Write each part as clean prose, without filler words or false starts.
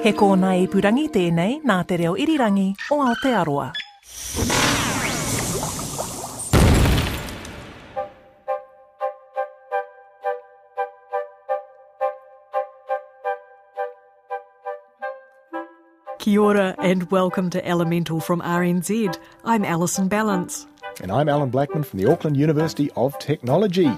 He kōna ipurangi tēnei nā te reo irirangi o Aotearoa. Kia ora and welcome to Elemental from RNZ. I'm Alison Ballance. And I'm Allan Blackman from the Auckland University of Technology.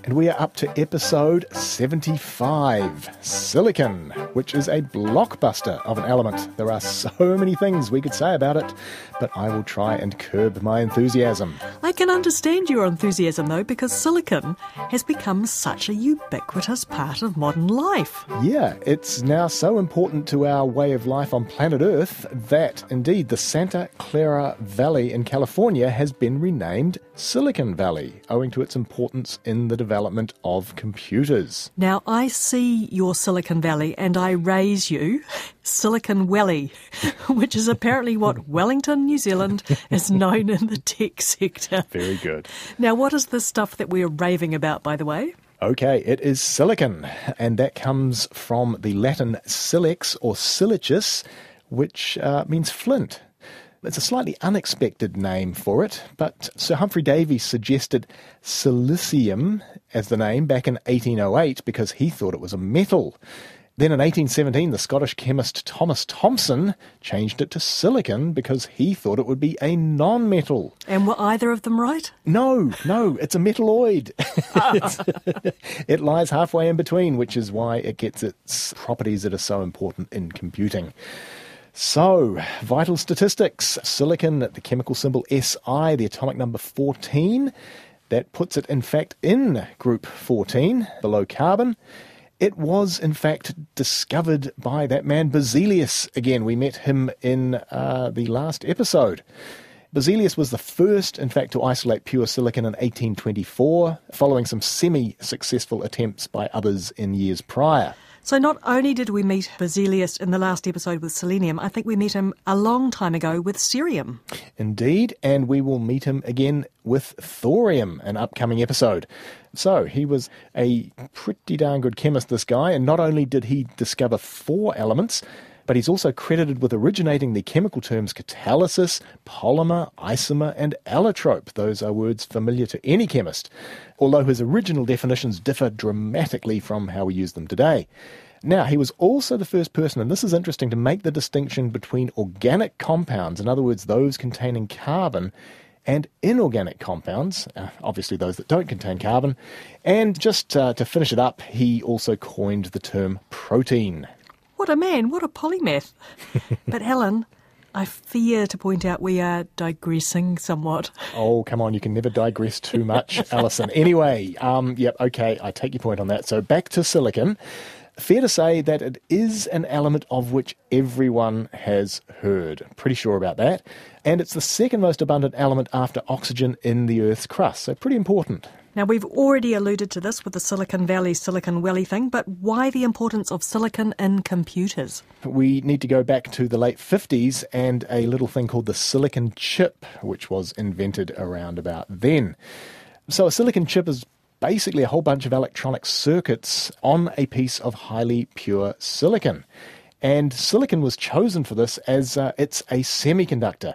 And we are up to episode 75, Silicon, which is a blockbuster of an element. There are so many things we could say about it, but I will try and curb my enthusiasm. I can understand your enthusiasm though, because silicon has become such a ubiquitous part of modern life. Yeah, it's now so important to our way of life on planet Earth that, indeed, the Santa Clara Valley in California has been renamed Silicon Valley, owing to its importance in the development of computers. Now, I see your Silicon Valley and I raise you Silicon Welly, which is apparently what Wellington, New Zealand is known in the tech sector. Very good. Now, what is this stuff that we're raving about, by the way? Okay, it is silicon, and that comes from the Latin silex or silicis, which means flint. It's a slightly unexpected name for it, but Sir Humphrey Davy suggested silicium as the name back in 1808 because he thought it was a metal. Then in 1817, the Scottish chemist Thomas Thomson changed it to silicon because he thought it would be a non-metal. And were either of them right? No, it's a metalloid. It lies halfway in between, which is why it gets its properties that are so important in computing. So, vital statistics. Silicon, the chemical symbol Si, the atomic number 14. That puts it, in fact, in group 14, below carbon. It was, in fact, discovered by that man Berzelius. Again, we met him in the last episode. Berzelius was the first, in fact, to isolate pure silicon in 1824, following some semi-successful attempts by others in years prior. So not only did we meet Berzelius in the last episode with selenium, I think we met him a long time ago with cerium. Indeed, and we will meet him again with thorium, an upcoming episode. So he was a pretty darn good chemist, this guy, and not only did he discover 4 elements, but he's also credited with originating the chemical terms catalysis, polymer, isomer, and allotrope. Those are words familiar to any chemist, although his original definitions differ dramatically from how we use them today. Now, he was also the first person, and this is interesting, to make the distinction between organic compounds, in other words, those containing carbon, and inorganic compounds, obviously those that don't contain carbon. And just to finish it up, he also coined the term protein. What a man, what a polymath. But Helen, I fear to point out we are digressing somewhat. Oh, come on, you can never digress too much, Alison. Anyway, okay, I take your point on that. So back to silicon. Fair to say that it is an element of which everyone has heard. Pretty sure about that. And it's the second most abundant element after oxygen in the Earth's crust, so pretty important. Now, we've already alluded to this with the Silicon Valley, Silicon Welly thing, but why the importance of silicon in computers? We need to go back to the late 50s and a little thing called the silicon chip, which was invented around about then. So a silicon chip is basically a whole bunch of electronic circuits on a piece of highly pure silicon. And silicon was chosen for this as it's a semiconductor.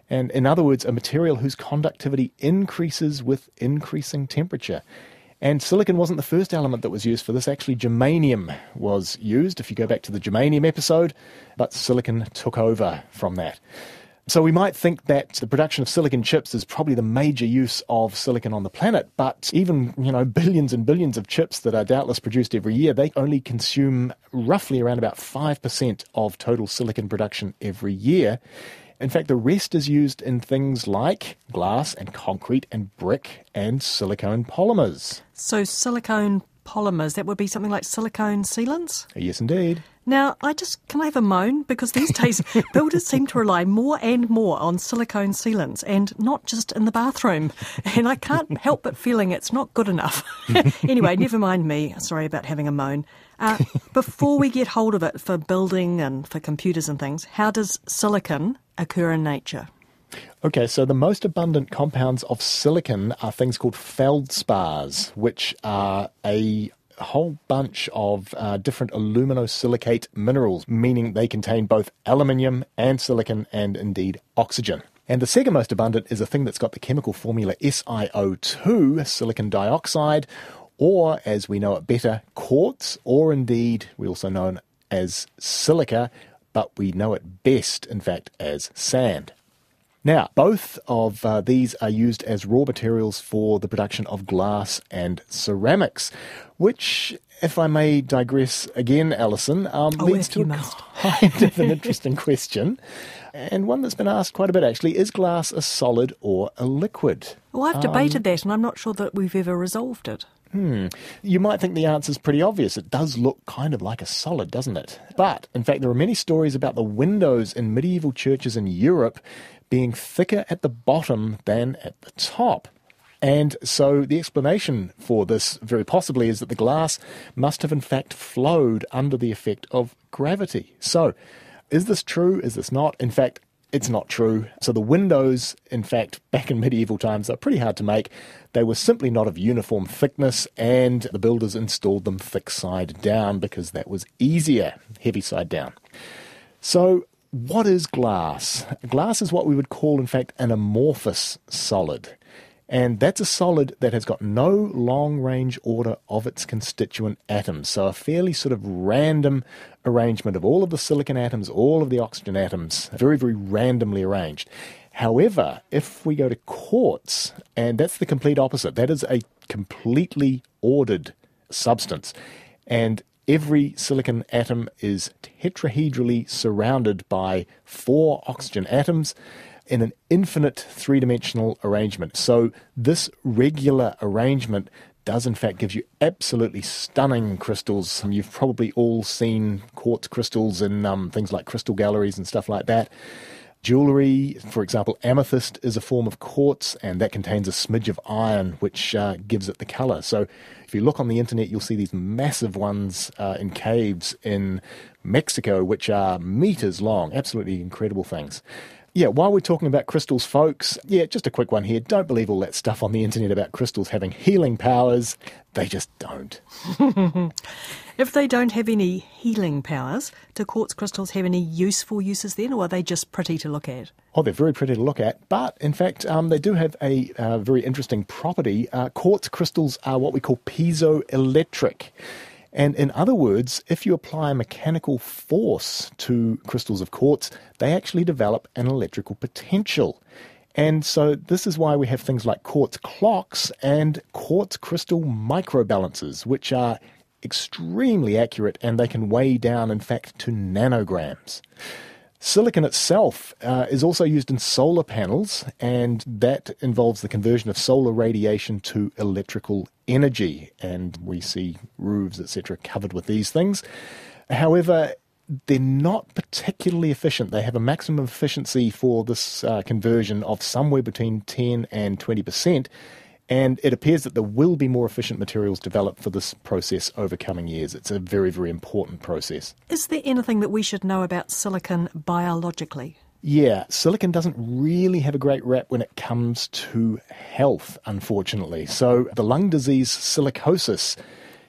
And in other words, a material whose conductivity increases with increasing temperature. And silicon wasn't the first element that was used for this. Actually, germanium was used, if you go back to the germanium episode, but silicon took over from that. So we might think that the production of silicon chips is probably the major use of silicon on the planet, but even, billions and billions of chips that are doubtless produced every year, they only consume roughly around about 5% of total silicon production every year. In fact, the rest is used in things like glass and concrete and brick and silicone polymers. So silicone polymers, that would be something like silicone sealants? Yes, indeed. Now, can I have a moan? Because these days, builders seem to rely more and more on silicone sealants, and not just in the bathroom. And I can't help but feeling it's not good enough. Anyway, never mind me. Sorry about having a moan. Before we get hold of it for building and for computers and things, how does silicon occur in nature? Okay, so the most abundant compounds of silicon are things called feldspars, which are a a whole bunch of different aluminosilicate minerals, meaning they contain both aluminium and silicon and indeed oxygen. And the second most abundant is a thing that's got the chemical formula SiO2, silicon dioxide, or as we know it better, quartz, or indeed we also know it as silica, but we know it best, in fact, as sand. Now, both of these are used as raw materials for the production of glass and ceramics, which, if I may digress again, Alison, leads to kind of an interesting question, and one that's been asked quite a bit, actually. Is glass a solid or a liquid? Well, I've debated that, and I'm not sure that we've ever resolved it. You might think the answer's pretty obvious. It does look kind of like a solid, doesn't it? But, in fact, there are many stories about the windows in medieval churches in Europe being thicker at the bottom than at the top. And so the explanation for this, very possibly, is that the glass must have in fact flowed under the effect of gravity. So, is this true? Is this not? In fact, it's not true. So the windows, in fact, back in medieval times, are pretty hard to make. They were simply not of uniform thickness, and the builders installed them thick side down because that was easier, heavy side down. So, what is glass? Glass is what we would call, in fact, an amorphous solid. And that's a solid that has got no long-range order of its constituent atoms. So a fairly sort of random arrangement of all of the silicon atoms, all of the oxygen atoms, very, very randomly arranged. However, if we go to quartz, and that's the complete opposite, that is a completely ordered substance. And every silicon atom is tetrahedrally surrounded by 4 oxygen atoms in an infinite three-dimensional arrangement. So this regular arrangement does in fact give you absolutely stunning crystals. You've probably all seen quartz crystals in things like crystal galleries and stuff like that. Jewellery, for example, amethyst is a form of quartz, and that contains a smidge of iron, which gives it the colour. So if you look on the internet, you'll see these massive ones in caves in Mexico, which are metres long. Absolutely incredible things. Yeah, while we're talking about crystals, folks, just a quick one here. Don't believe all that stuff on the internet about crystals having healing powers. They just don't. If they don't have any healing powers, do quartz crystals have any useful uses then, or are they just pretty to look at? Oh, they're very pretty to look at, but in fact, they do have a very interesting property. Quartz crystals are what we call piezoelectric. And in other words, if you apply a mechanical force to crystals of quartz, they actually develop an electrical potential. And so this is why we have things like quartz clocks and quartz crystal microbalancers, which are extremely accurate, and they can weigh down, in fact, to nanograms. Silicon itself is also used in solar panels, and that involves the conversion of solar radiation to electrical energy, and we see roofs, etc., covered with these things. However, they're not particularly efficient. They have a maximum efficiency for this conversion of somewhere between 10 and 20%, and it appears that there will be more efficient materials developed for this process over coming years. It's a very, very important process. Is there anything that we should know about silicon biologically? Yeah, silicon doesn't really have a great rap when it comes to health, unfortunately. So the lung disease silicosis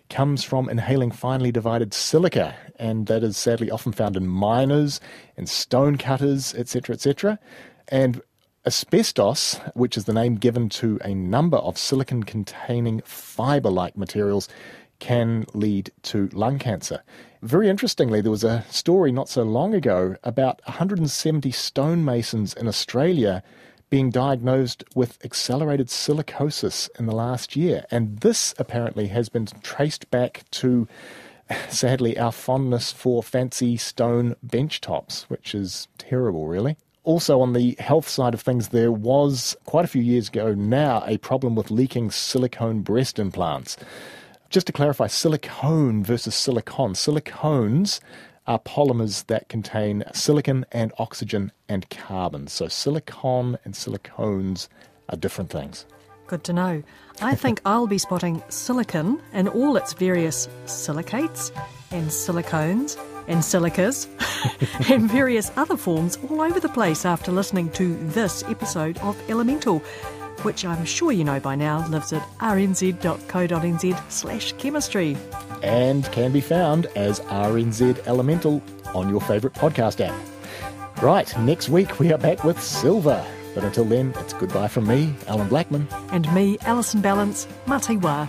comes from inhaling finely divided silica, and that is sadly often found in miners and stone cutters, etc., etc. And asbestos, which is the name given to a number of silicon-containing fibre-like materials, can lead to lung cancer. Very interestingly, there was a story not so long ago about 170 stonemasons in Australia being diagnosed with accelerated silicosis in the last year. And this apparently has been traced back to, sadly, our fondness for fancy stone bench tops, which is terrible, really. Also, on the health side of things, there was, quite a few years ago now, a problem with leaking silicone breast implants. Just to clarify, silicone versus silicon. Silicones are polymers that contain silicon and oxygen and carbon. So silicon and silicones are different things. Good to know. I think I'll be spotting silicon in all its various silicates and silicones and silicas and various other forms all over the place after listening to this episode of Elemental, which I'm sure you know by now lives at rnz.co.nz/chemistry. and can be found as RNZ Elemental on your favourite podcast app. Right, next week we are back with silver. But until then, it's goodbye from me, Allan Blackman. And me, Alison Balance, Mate Wā.